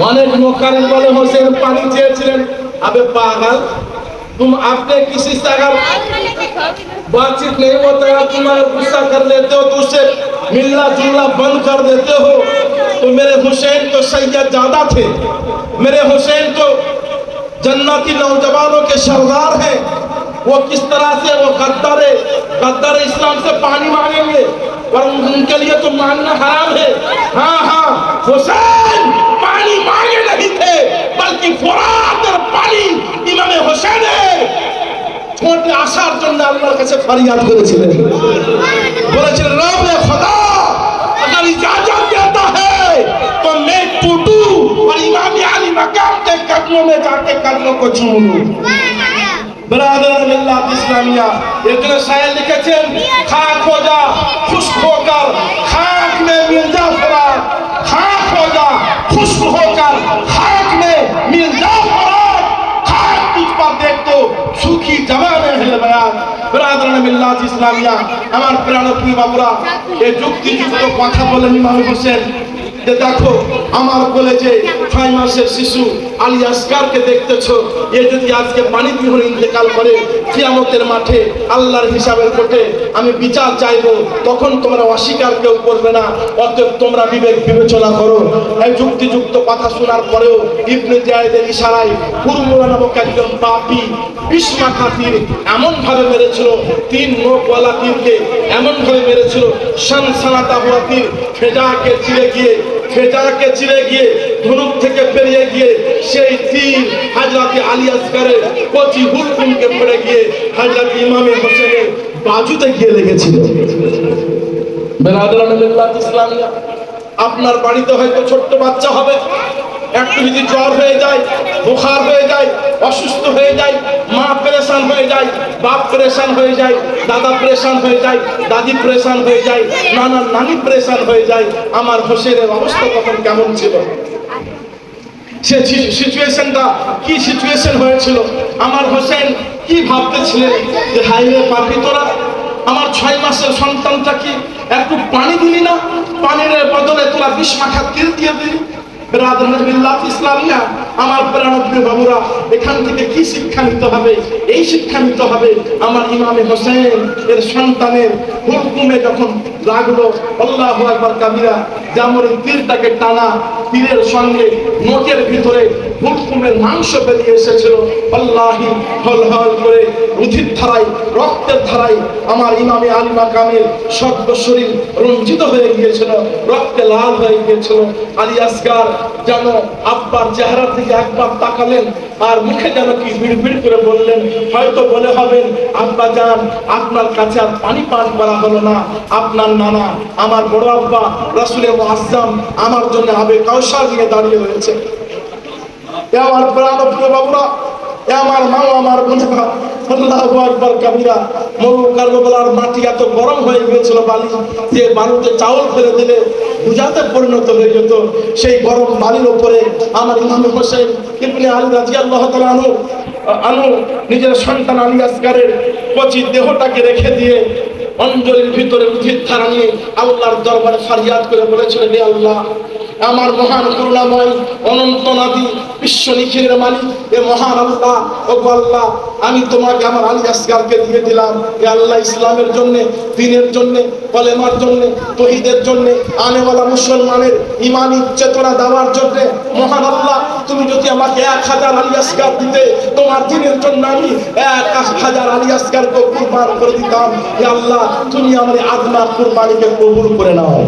অনেক মোকারিম বলে হোসেন পানি চেয়েছিলেন। আবে পাগল, तुम आपने किसी से अगर बातचीत नहीं होता है, तुम्हारा गुस्सा कर लेते हो तो उससे मिलना जुलना बंद कर देते हो। तो मेरे हुसैन तो सैयद ज्यादा थे, मेरे हुसैन तो जन्नती नौजवानों के सरदार हैं। वो किस तरह से वो गद्दार इस्लाम से पानी मांगेंगे और उनके लिए तो मांगना हराम है। हाँ हाँ हुसैन पानी मांगे नहीं थे, बल्कि फुरातेर पानी इमामे हुसैনের ঠোঁটে আসার জন্য আল্লাহর কাছে ফরিয়াদ করেছিলেন। বলেছিলেন রবে খোদা अगर इजाजत देता है तो मैं टूटूं और इमाम अली मकाम के कदमों में जाके कदमों को चूम लूं। बिरादरान मिल्लत इस्लामिया एक शायर लिखेছেন खाक हो जा खुश्क होकर खाक में मिल जा फरार, खाक हो जा खुश्क होकर खाक में मिल जा फरार, खाक तुझ पर देख तो सूखी जवान है बयान। बिरादरान মিল্লাত ইসলামিয়া, আমার প্রাণপ্রিয় বাবুরা, এই যুক্তিযুক্ত কথা বলেন ইমাম হোসেন যে দেখো আমার কলেজে 6 মাসের শিশু আলী আসগারকে দেখতেছো, এ যদি আজকে পানি বিহীন ইন্তেকাল করে কিয়ামতের মাঠে আল্লাহর হিসাবের কোর্টে আমি বিচার চাইবো, তখন তোমরা অস্বীকার কেউ করবে না। অতএব তোমরা বিবেক বিবেচনা করো। এই যুক্তিযুক্ত কথা শোনার পরেও ইবনে জায়েদের ইশারায় হুরমুরা নামক একজন পাপী বিস্মা খাতির এমন ভাবে মেরেছিল, 3 নখওয়ালা তীরকে এমন ভাবে মেরেছিল, সানসানাতা হুয়া তীর ফেজাকে চিরে গিয়ে ধনুক থেকে বেরিয়ে গিয়ে সেই তীর হযরত আলী আসগরের কচি হুলকুমকে পড়ে গিয়ে হযরত ইমাম হোসেনের বাজুতে গিয়ে লেগেছিল। বেরাদরানে মিল্লাত ইসলামিয়া, আপনার বাড়িতে হয়তো ছোট্ট বাচ্চা হবে, একটু যদি জ্বর হয়ে যায়, বুখার হয়ে যায়, অসুস্থ হয়ে যায়, মা পরেশান হয়ে যায়, বাপ পরেশান হয়ে যায়, দাদা পরেশান হয়ে যায়, দাদি পরেশান হয়ে যায়, নানা নানি পরেশান হয়ে যায়। আমার হোসেনের অবস্থা তখন কেমন ছিল? সে সিচুয়েশনটা কি সিচুয়েশন হয়েছিল? আমার হোসেন কি ভাবতেছিলেন যে হাইরে পাপি তোরা, আমার 6 মাসের সন্তানটা কি একটু পানি দিলি না, পানির বদলে তোরা বিস্মাখাত তীর দিয়ে দিলি। বেরাদরানে মিল্লাত ইসলামিয়া, আমার প্রাণপ্রিয় বাবুরা, এখান থেকে কি শিক্ষা নিতে হবে? এই শিক্ষা নিতে হবে আমার ইমামে হোসেন এর সন্তানের হুকুমে যখন লাগলো আল্লাহু আকবার কাবীরা, যেমন তীরটাকে টানা, তীরের সঙ্গে নোটের ভিতরে হুকুমের মাংস বেরিয়ে এসেছিল, আল্লাহি হল হল করে রুধির ধারায়, রক্তের ধারায় আমার ইমামে আলী মাকামের সর্ব শরীর রঞ্জিত হয়ে গিয়েছিল, রক্তে লাল হয়ে গিয়েছিল। আলী আসগার যেন আব্বার চেহারার দিকে একবার তাকালেন আর মুখে যেন কি বিড়বিড় করে বললেন, হয়তো বলে হবেন আব্বা জান আপনার কাছে আর পানি পান করা হলো না, আপনার নানা আমার বড় আব্বা রাসূলে মুআজ্জম আমার জন্য আবে কাউসার নিয়ে দাঁড়িয়ে রয়েছে। আমার প্রাণপ্রিয় বাবুরা, আমার মা, আমার বোনেরা, আল্লাহু আকবার কাবীরা, মরু কারবালার মাটি এত গরম হয়ে গিয়েছিল বালি, যে বালুতে চাউল ফেলে দিলে বুঝাতে পরিণত হয়ে যেত। সেই গরম বালির উপরে আমার ইমাম হোসেন ইবনে আলী রাদিয়াল্লাহু তাআলা আনহু নিজের সন্তান আলী আসগারের কচি দেহটাকে রেখে দিয়ে অঞ্জলির ভিতরে রুধির ধারা নিয়ে আল্লাহর দরবারে ফরিয়াদ করে বলেছিলেন, হে আল্লাহ, আমার মহান করুণাময় অনন্ত নদী বিশ্ব নিখিলের মালিক এ মহান আল্লাহ, ও আল্লাহ, আমি তোমাকে আমার আলী আসগারকে দিয়ে দিলাম। এ আল্লাহ, ইসলামের জন্য, দ্বীনের জন্য, কলেমার জন্য, তৌহিদের জন্য, আনেওয়ালা মুসলমানের ঈমানি চেতনা দেওয়ার জন্য মহান আল্লাহ, তুমি যদি আমাকে 1000 আলী আসগার দিতে, তোমার দ্বীনের জন্য আমি 1000 আলী আসগারকে কুরবান করে দিতাম। হে আল্লাহ, তুমি আমার আদনা কুরবানিকে কবুল করে নাও।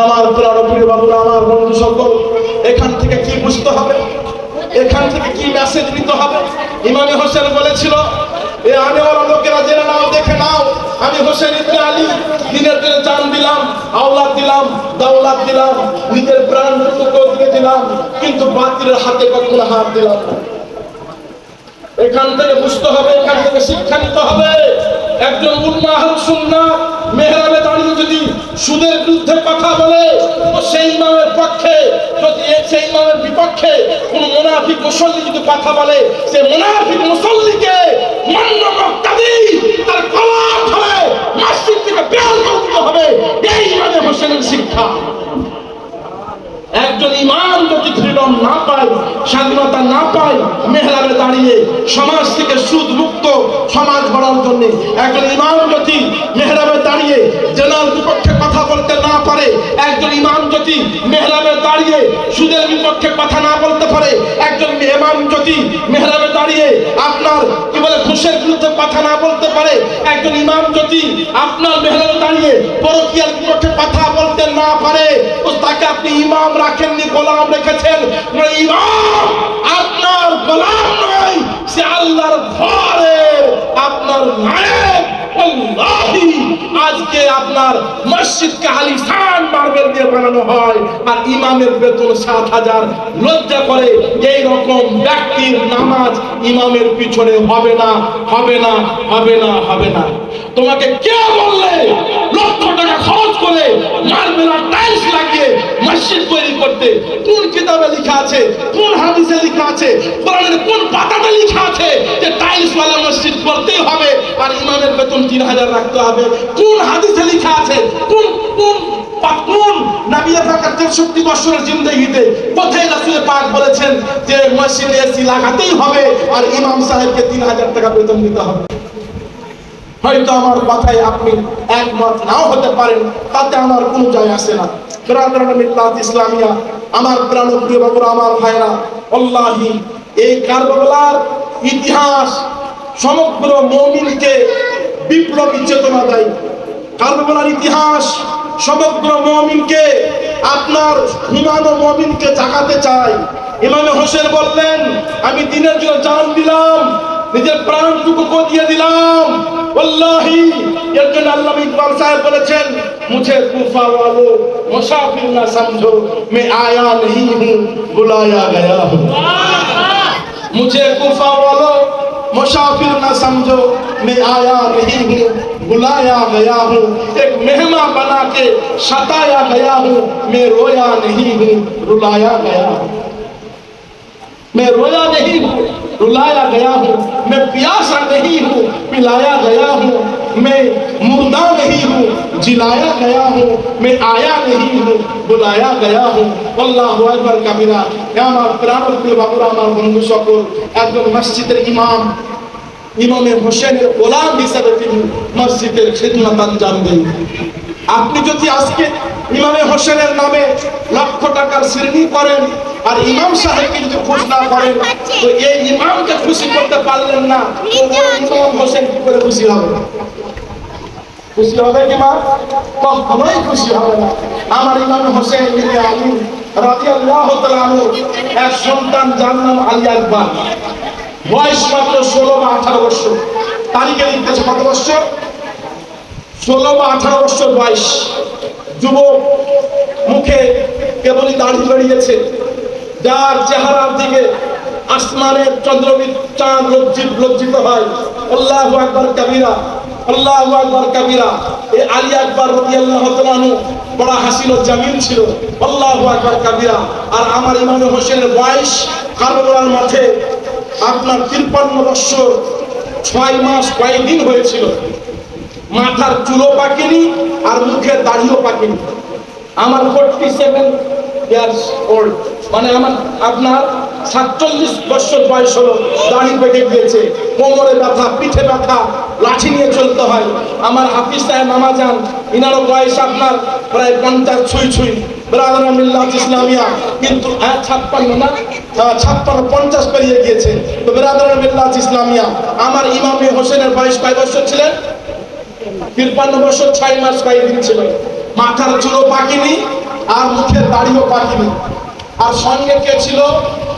আমার প্রাণপ্রিয় বাবুরা, আমার বন্ধু সকল, এখান থেকে কি বুঝতে হবে? এখান থেকে কি মেসেজ নিতে হবে? ইমাম হোসেন বলেছিল, এ আনেওয়ালা লোকেরা জেনে নাও, দেখে নাও, আমি হোসেন ইবনে আলী দ্বীনের জন্য জান দিলাম, আওলাদ দিলাম, দাওলাত দিলাম, নিজের প্রাণটুকু দিয়ে দিলাম, কিন্তু বাতিলের হাতে কখনো হাত দিলাম না। এখান থেকে বুঝতে হবে, এখান থেকে শিক্ষা নিতে হবে। একজন উম্মাহ আহলুস সুন্নাহ মেহরাবে দাঁড়িয়ে যদি সুদের বিরুদ্ধে কথা বলে, তো সেই ইমামের পক্ষে, যদি সেই ইমামের বিপক্ষে কোন মুনাফিক মুসল্লি যদি কথা বলে, সে মুনাফিক মুসল্লিকে মান্য মুক্তাদি তার গলা ধরে মসজিদ থেকে বের করে দিতে হবে। এই ইমামে হোসেনের শিক্ষা। একজন ইমাম যদি ফ্রিডম না পায়, স্বাধীনতা না পায়, মেহরাবে দাঁড়িয়ে সমাজ থেকে সুদ মুক্ত সমাজ গড়ার জন্য, একজন ইমাম যদি মেহরাবে দাঁড়িয়ে জেনার বিপক্ষে কথা বলতে না পারে, একজন ইমাম যদি মেহরাবে দাঁড়িয়ে সুদের বিপক্ষে কথা না বলতে পারে, একজন ইমাম যদি মেহরাবে দাঁড়িয়ে আপনার কি বলে ঘুষের বিরুদ্ধে কথা না বলতে পারে, একজন ইমাম যদি আপনার মেহরাবে দাঁড়িয়ে পরকীয়ার বিপক্ষে কথা বলতে না পারে, তো তাকে আপনি ইমাম রাখেননি, গোলাম রেখেছেন। ইমাম আপনার গোলাম নয়, সে আল্লাহর ঘরে আপনার নায়েব। আল্লাহি আজকে আপনার মসজিদকে আলিশান মার্বেল দিয়ে বানানো হয় আর ইমামের বেতন 7,000। লজ্জা করে এই রকম ব্যক্তির নামাজ ইমামের পিছনে হবে না, হবে না, হবে না, হবে না। তোমাকে কে বললে লক্ষ টাকা খরচ করে মার্বেল আর টাইলস লাগিয়ে মসজিদ তৈরি করতে? কোন কিতাবে লেখা আছে, কোন হাদিসে লেখা আছে, কোরআনের কোন পাতাতে লেখা আছে যে টাইলস ওয়ালা মসজিদ করতেই হবে আর ইমামের বেতন 3,000 রাখতে হবে? কোন হাদিসে লেখা আছে? কোন কোন কোন নবী পাকের 63 বছরের জিন্দেগিতে কোথায় রাসূল পাক বলেছেন যে মসজিদে এসি লাগাতেই হবে আর ইমাম সাহেবকে 3,000 টাকা বেতন দিতে হবে? হয়তো আমার কথায় আপনি একমত নাও হতে পারেন, তাতে আমার কোনো যায় আসে না। ব্রাদারান মিল্লাত ইসলামিয়া, আমার প্রাণপ্রিয় বাবুরা, আমার ভাইরা, আল্লাহি এই কারবালার ইতিহাস সমগ্র মুমিনকে বিপ্লবী চেতনা দেয়। কারবালার ইতিহাস সমগ্র মুমিনকে, আপনার ঘুমানো মুমিনকে জাগাতে চায়। ইমাম হোসেন বললেন, আমি দিনের জন্য জান দিলাম, নিজের প্রাণটুকু দিয়ে দিলাম। ওয়াল্লাহি এর জন্য আল্লামা ইকবাল সাহেব বলেছেন, মুঝে কুফা वालों मुसाफिर ना समझो मैं आया नहीं हूँ बुलाया गया हूँ। मुझे कुफा वालों मुसाफिर ना समझो मैं आया नहीं हूँ बुलाया गया हूँ। एक मेहमान बना के सताया गया हूँ, मैं रोया नहीं हूँ रुलाया गया हूँ। मैं रोया नहीं हूँ रुलाया गया हूँ, मैं प्यासा नहीं हूँ पिलाया गया हूँ, मैं मुर्दा नहीं हूँ जिलाया गया हूँ, मैं आया नहीं हूँ बुलाया गया हूँ। আল্লাহু আকবার কাবীরা। আমার প্রাণপ্রিয় বাবুরা, আমার বন্ধু সকল, একজন মসজিদের ইমাম, ইমামে হোসেনের গোলাম হিসেবে তিনি মসজিদের খিদমত আঞ্জাম দেন। আপনি যদি আজকে ইমামে হোসেনের নামে লক্ষ টাকার শ্রেণী করেন আর ইমাম সাহেবকে যদি খুশি না করেন, তো এই ইমামকে খুশি করতে পারলেন না, তো ওই ইমাম হোসেন কি করে খুশি হবে? খুশি হবে কি মা? কখনোই খুশি হবে না। আমার ইমাম হোসেন ইবনে আলী রাদিয়াল্লাহু তাআলা আনহু এক সন্তান, যার নাম আলী আকবর, বয়স মাত্র 16 বা 18 বছর। তারিখে লিখতেছে কত বছর? 16 বা 18 বছর বয়স। যুবক, মুখে কেবলই দাড়ি বেরিয়েছে, যার চেহারার দিকে আসমানের চন্দ্রবিদ চাঁদ লজ্জিত হয়। আল্লাহু আকবার কাবীরা, আল্লাহু আকবার কাবীরা। এই আলী আকবর রাদিয়াল্লাহু তাআলা আনহু বড় হাসিন ও জামিল ছিল। আল্লাহু আকবার কাবীরা। আর আমার ইমাম হোসেনের বয়স কারবালার মাঠে আপনার 53 বছর 6 মাস কয়েকদিন হয়েছিল। মাথার চুলও পাকেনি আর মুখের দাড়িও পাকেনি। আমার 47 ইয়ার্স ওল্ড, মানে আপনার 47 বছর বয়স হলো, দাড়ি পেকে গিয়েছে, কোমরে ব্যথা, পিঠে ব্যথা, লাঠি নিয়ে চলতে হয়। আমার হাফিজ সাহেব মামা যান, ইনারও বয়স আপনার প্রায় 50 ছুঁই। ব্রাদারান মিল্লাত ইসলামিয়া, কিন্তু 56 না, 56 50 পেরিয়ে গিয়েছে। তো ব্রাদারান মিল্লাত ইসলামিয়া, আমার ইমামে হোসেনের বয়স কয় বছর ছিলেন? 53 বছর 6 মাস কয়েকদিন ছিল। মাথার চুলও পাকেনি আর মুখের দাড়িও পাকেনি। আর সঙ্গে কে ছিল?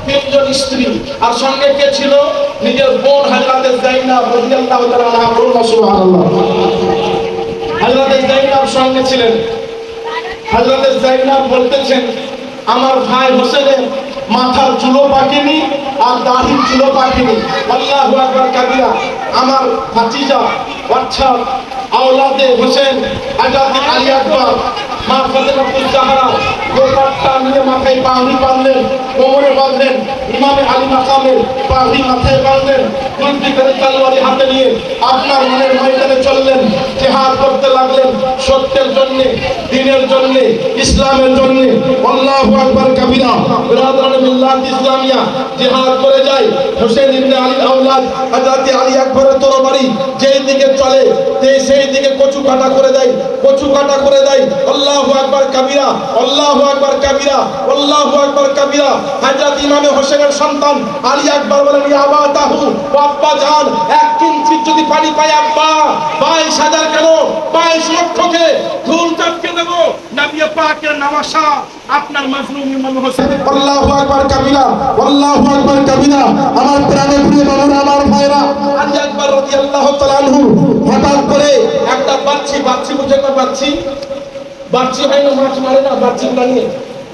3 জন স্ত্রী। আর সঙ্গে কে ছিল? নিজের বোন হযরতে যায়েনব রাদিয়াল্লাহু তাআলা আনহা। সুবহানাল্লাহ। হযরতে যায়েনব সঙ্গে ছিলেন। হযরতে যায়েনব বলতেছেন, আমার ভাই হোসেনের মাথার চুলও পাকেনি আর দাড়ির চুলও পাকেনি। আল্লাহু আকবার কাবীরা। আমার ভাতিজা, বাচ্চা, আওলাদে হোসেন হযরত আলী আকবর, মা ফাতেমাতুজ জাহরা গোপাট্টা নিয়ে মাথায় পাগড়ি বাঁধলেন, কোমরে বাঁধলেন, ইমামে আলী মাকামের পাগড়ি মাথায় বাঁধলেন, জুলফিকারের তলোয়ারি হাতে নিয়ে আপনার মনের ময়দানে চললেন, জিহাদ করতে লাগলেন সত্যের জন্য, দ্বীনের জন্য, ইসলামের জন্য। আল্লাহু আকবার কাবীরা। ব্রাদারান মিল্লাত ইসলামিয়া, জিহাদ করে যায় হোসেন ইবনে আলীর আওলাদ হযরত আলী আকবরের তরবারি যেই দিকে চলে সেই দিকে কচু কাটা করে দেয়, কচু কাটা করে দেয়। আল্লাহু আকবার কাবীরা, আল্লাহু আকবার কাবীরা, আল্লাহু আকবার কাবীরা। হযরত ইমামে হোসেনের সন্তান আলী আকবর বলেন, ইয়া আবাতাহু, ও আব্বা জান, 1 কিঞ্চিত যদি পানি পাই আব্বা, 22,000 কেন 22 লক্ষকে ধুল চাপকে দেব। নবী পাকের নামাশা আপনার মাজলুম ইমাম হোসেন। আল্লাহু আকবার কাবীরা, আল্লাহু আকবার কাবীরা। আমার প্রাণের প্রিয় বাবারা, আমার ভাইরা, আলী আকবর রাদিয়াল্লাহু তাআলা আনহু হঠাৎ করে একটা বাচ্চা বাচ্চি বুঝে না, বাচ্চি বাচ্চি হয় না, মাছ মারে না, বাচ্চি প্রাণী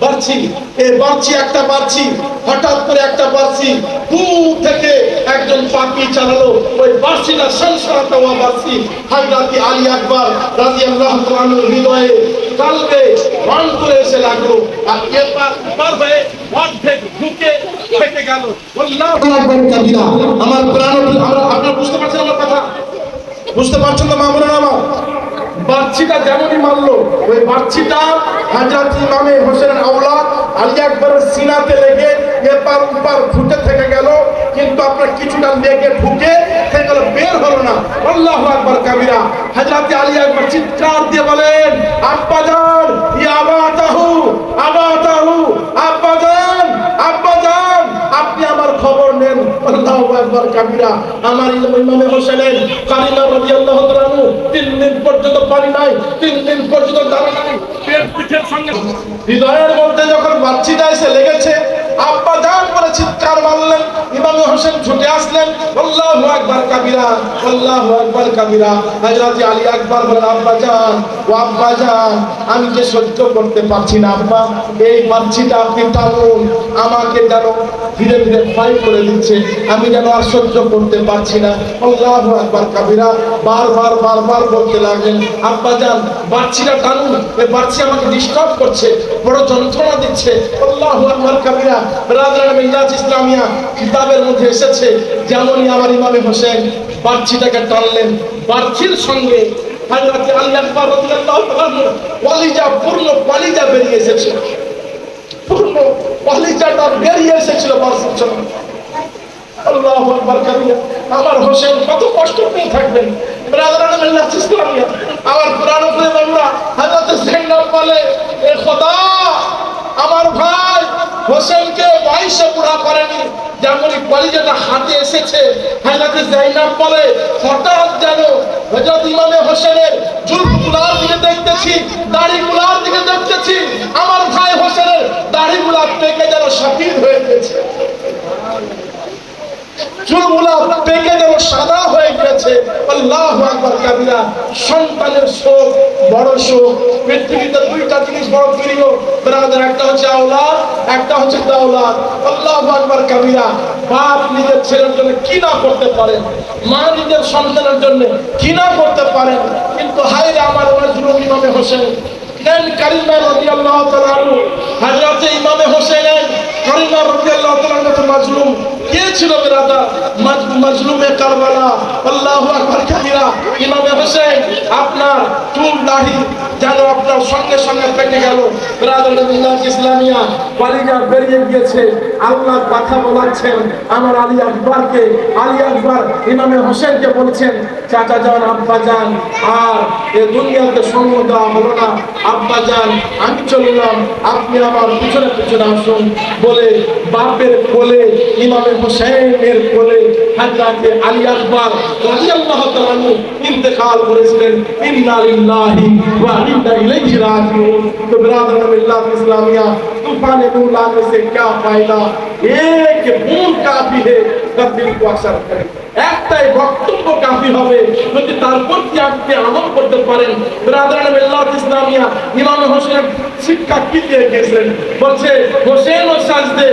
বাড়ছি, এই বাড়ছি একটা বাড়ছি, হঠাৎ করে একটা বাড়ছি দূর থেকে একজন পাখি চালালো, ওই বাড়ছিটা সংসারাতে হওয়া বাড়ছি হযরত আলী আকবর রাদিয়াল্লাহু তাআলা হৃদয়ে কালবে রং করে এসে লাগলো, আর এবার পার হয়ে অর্ধেক ঢুকে ফেটে গেল। আল্লাহু আকবার কাবীরা। আমার প্রাণ, আপনারা বুঝতে পারছেন আমার কথা? বুঝতে পারছেন তো মামুনা? আমার বাচ্চিটা যেমনই মারলো, ওই বাচ্চিটা হযরত ইমামে হোসেনের আওলাদ আলী আকবরের সিনাতে লেগে এপার ওপার ফুটে থেকে গেল, কিন্তু আপনার কিছুটা লেগে ঢুকে থেকে গেল, বের হলো না। আল্লাহু আকবার কাবীরা। হযরত আলী আকবর চিৎকার দিয়ে বলেন, আব্বাজান, ইয়া আবাতাহু, আবাতাহু, আব্বাজান, আব্বাজান, আপনি আমার খবর নেন। আল্লাহু আকবার কাবীরা। আমার ইমামে হোসেনের কালিমা রাদিয়াল্লাহু তাআলা 3 দিন পর্যন্ত পানি নাই, 3 দিন পর্যন্ত দাঁড়া নাই, পেট পিঠের সঙ্গে হৃদয়ের মধ্যে যখন বাচ্চিটা এসে লেগেছে, আব্বা জান বলে চিৎকার মারলেন। ইমামে হোসেন ছুটে আসলেন। আল্লাহু আকবার কাবীরা, আল্লাহু আকবার কাবীরা। হযরত আলী আকবর বলেন, আব্বা জান, ও আব্বা জান, আমি যে সহ্য করতে পারছি না আব্বা, এই বাচ্চিটা আপনি টানুন, আমাকে যেন ধীরে ধীরে ক্ষয় করে দিচ্ছে, আমি যেন আর সহ্য করতে পারছি না। আল্লাহু আকবার কাবীরা। বারবার বারবার বলতে লাগলেন, আব্বা জান, বাচ্চিটা টানুন, এই বাচ্চি আমাকে ডিস্টার্ব করছে, বড় যন্ত্রণা দিচ্ছে। আল্লাহু আকবার কাবীরা। রাজরানা মিল্লাত ইসলামিয়া কিতাবের মধ্যে এসেছে, যেমনই আমার ইমামে হোসেন বাচ্চিটাকে টানলেন, বাচ্চির সঙ্গে হযরত আলী আকবর রাদিয়াল্লাহু তাআলা কলিজা, পূর্ণ কলিজা বেরিয়ে এসেছে, পূর্ণ কলিজাটা বেরিয়ে এসেছিল বাচ্চির সঙ্গে। আল্লাহু আকবার কাবীরা। আমার হোসেন কত কষ্ট পেয়ে থাকবেন। রাজরানা মিল্লাত ইসলামিয়া আমার কোরআন প্রেম আমরা হযরত যায়েনব বলে, এ খোদা, আমার ভাই হোসেনকে বয়সে বুড়া করেনি, যেমনই কলিজাটা হাতে এসেছে। হযরত যায়েনব বলে, হঠাৎ যেন হযরত ইমামে হোসেনের জুলফগুলার দিকে দেখতেছি, দাড়িগুলার দিকে দেখতেছি, আমার ভাই হোসেনের দাড়িগুলা পেকে যেন সফেদ হয়ে গেছে, চুলগুলা পেকে যেন সাদা হয়ে গেছে। আল্লাহু আকবার কাবীরা। সন্তানের শোক বড় শোক। পৃথিবীতে দুইটা জিনিস বড় প্রিয় ব্রাদার, একটা হচ্ছে আওলাদ, একটা হচ্ছে দাওলাত। আল্লাহু আকবার কাবীরা। বাপ নিজের ছেলের জন্য কি না করতে পারেন, মা নিজের সন্তানের জন্য কি না করতে পারেন, কিন্তু হায় রে আমার মাজলুম ইমামে হোসেন নেন কারিমা রাদিয়াল্লাহু তাআলা আনহু। হযরত ইমামে হোসেনের কারিমা রাদিয়াল্লাহু তাআলা আনহু মাজলুম কে ছিল ব্রাদার? মাজলুমে কারবালা। আল্লাহু আকবার কাবীরা। ইমামে হোসেন আপনার চুল দাড়ি যেন আপনার সঙ্গে সঙ্গে পেকে গেল। ব্রাদার মিল্লাত ইসলামিয়া কলিজা বেরিয়ে গিয়েছে। আল্লাহ কথা বলাচ্ছেন আমার আলী আকবরকে। আলী আকবর ইমামে হোসেনকে বলছেন, চাচা যান, আব্বা যান, আর এই দুনিয়াতে সঙ্গ দেওয়া হলো না, আব্বা যান আমি চললাম, আপনি আমার পিছনে পিছনে আসুন বলে বাপের কোলে, ইমামে হোসেনের কোলে হযরত আলী আকবর রাদিয়াল্লাহু তাআলা আনহু ইন্তেকাল করেছিলেন। ইন্না লিল্লাহি ওয়া ইন্না ইলাইহি রাজিউন। তো ব্রাদার মিল্লাত ইসলামিয়া, तूफान नूर लाने से क्या फायदा, एक बूंद काफी है दिल को असर करे। একটাই বক্তব্য কাফি হবে যদি তার প্রতি আপনি আমল করতে পারেন। ব্রাদার মিল্লাত ইসলামিয়া ইমাম হোসেন শিক্ষা কি দিয়ে গেছেন, বলছে হোসেন ও সাজদে